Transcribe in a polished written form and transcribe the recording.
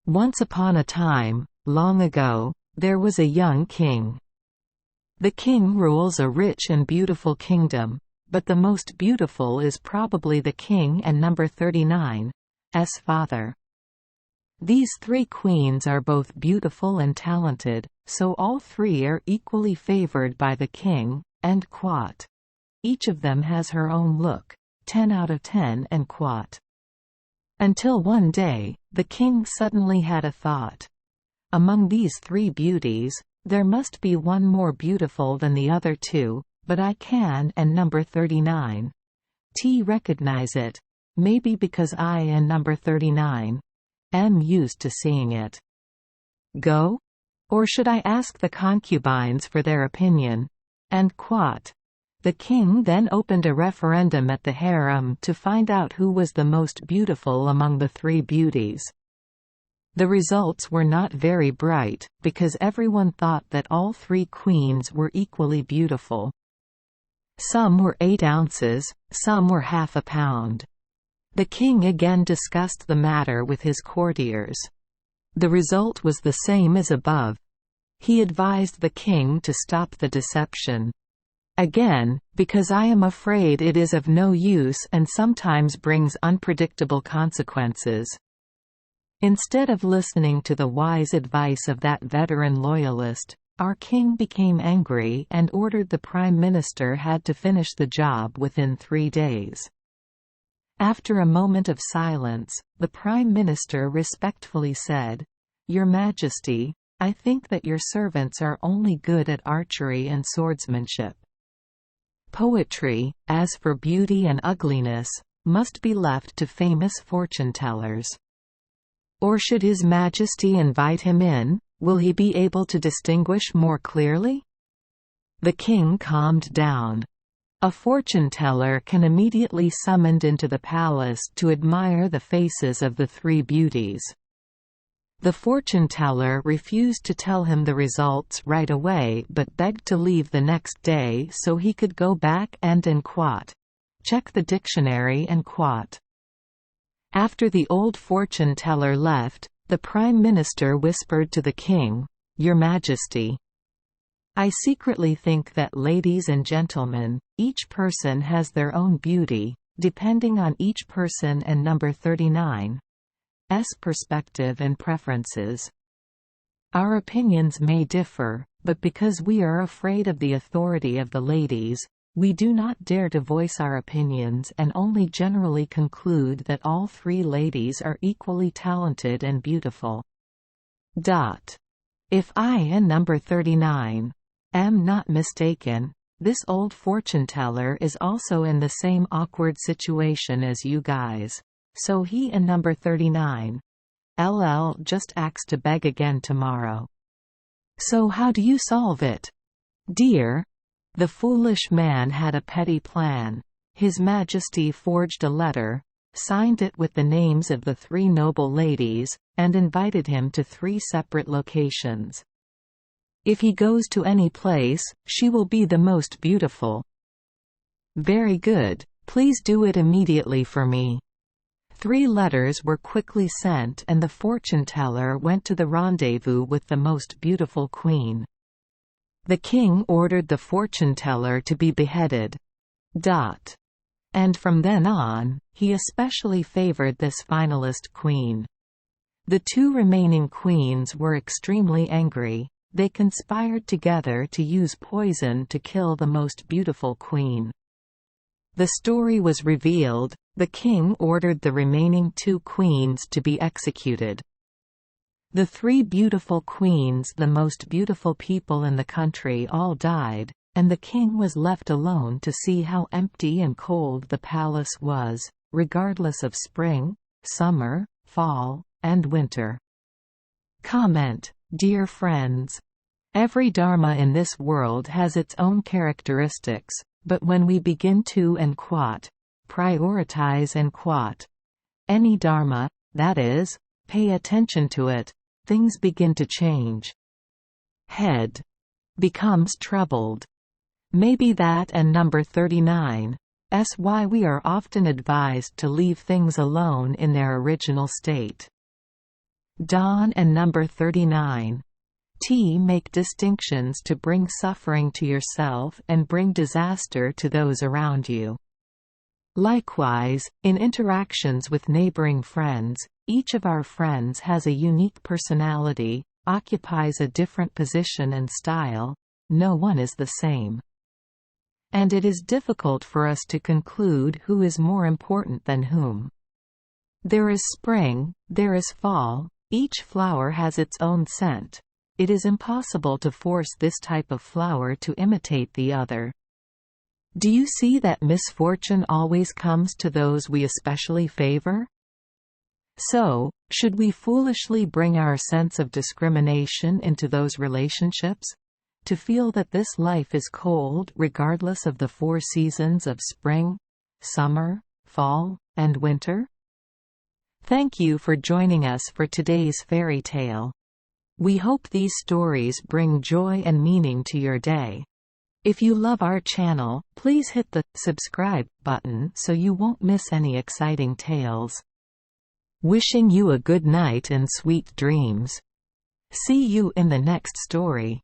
Once upon a time, long ago, there was a young king. The king rules a rich and beautiful kingdom, but the most beautiful is probably the king and number 39's father. These three queens are both beautiful and talented, so all three are equally favored by the king, and quat. Each of them has her own look, 10 out of 10 and quat. Until one day, the king suddenly had a thought. Among these three beauties, there must be one more beautiful than the other two, but I can and number 39's recognize it, maybe because I and number 39's used to seeing it. Go? Or should I ask the concubines for their opinion? And quat. The king then opened a referendum at the harem to find out who was the most beautiful among the three beauties. The results were not very bright, because everyone thought that all three queens were equally beautiful. Some were 8 ounces, some were half a pound. The king again discussed the matter with his courtiers. The result was the same as above. He advised the king to stop the deception. Again, because I am afraid it is of no use and sometimes brings unpredictable consequences. Instead of listening to the wise advice of that veteran loyalist, our king became angry and ordered the prime minister had to finish the job within 3 days. After a moment of silence, the prime minister respectfully said, "Your Majesty, I think that your servants are only good at archery and swordsmanship. Poetry, as for beauty and ugliness, must be left to famous fortune-tellers. Or should His Majesty invite him in, will he be able to distinguish more clearly?" The king calmed down. A fortune-teller can immediately summoned into the palace to admire the faces of the three beauties. The fortune-teller refused to tell him the results right away but begged to leave the next day so he could go back and quat. Check the dictionary and quat. After the old fortune-teller left, the prime minister whispered to the king, "Your Majesty, I secretly think that ladies and gentlemen, each person has their own beauty, depending on each person and number 39's perspective and preferences. Our opinions may differ, but because we are afraid of the authority of the ladies, we do not dare to voice our opinions and only generally conclude that all three ladies are equally talented and beautiful. If I and number 39's am not mistaken, this old fortune-teller is also in the same awkward situation as you guys. So he and number 39's just asked to beg again tomorrow. So how do you solve it? Dear?" The foolish man had a petty plan. His Majesty forged a letter, signed it with the names of the three noble ladies, and invited him to 3 separate locations. If he goes to any place, she will be the most beautiful. Very good, please do it immediately for me. 3 letters were quickly sent and the fortune-teller went to the rendezvous with the most beautiful queen. The king ordered the fortune-teller to be beheaded. And from then on, he especially favored this finalist queen. The 2 remaining queens were extremely angry. They conspired together to use poison to kill the most beautiful queen. The story was revealed. The king ordered the remaining 2 queens to be executed. The 3 beautiful queens, the most beautiful people in the country, all died, and the king was left alone to see how empty and cold the palace was, regardless of spring, summer, fall, and winter. Comment. Dear friends, every dharma in this world has its own characteristics, but when we begin to quat, prioritize and quat any dharma, that is, pay attention to it, things begin to change. Head becomes troubled. Maybe that and number 39's why we are often advised to leave things alone in their original state. Dawn and number 39. T. Make distinctions to bring suffering to yourself and bring disaster to those around you. Likewise, in interactions with neighboring friends, each of our friends has a unique personality, occupies a different position and style. No one is the same. And it is difficult for us to conclude who is more important than whom. There is spring, there is fall, each flower has its own scent. It is impossible to force this type of flower to imitate the other. Do you see that misfortune always comes to those we especially favor? So, should we foolishly bring our sense of discrimination into those relationships? To feel that this life is cold regardless of the 4 seasons of spring, summer, fall, and winter? Thank you for joining us for today's fairy tale. We hope these stories bring joy and meaning to your day. If you love our channel, please hit the subscribe button so you won't miss any exciting tales. Wishing you a good night and sweet dreams. See you in the next story.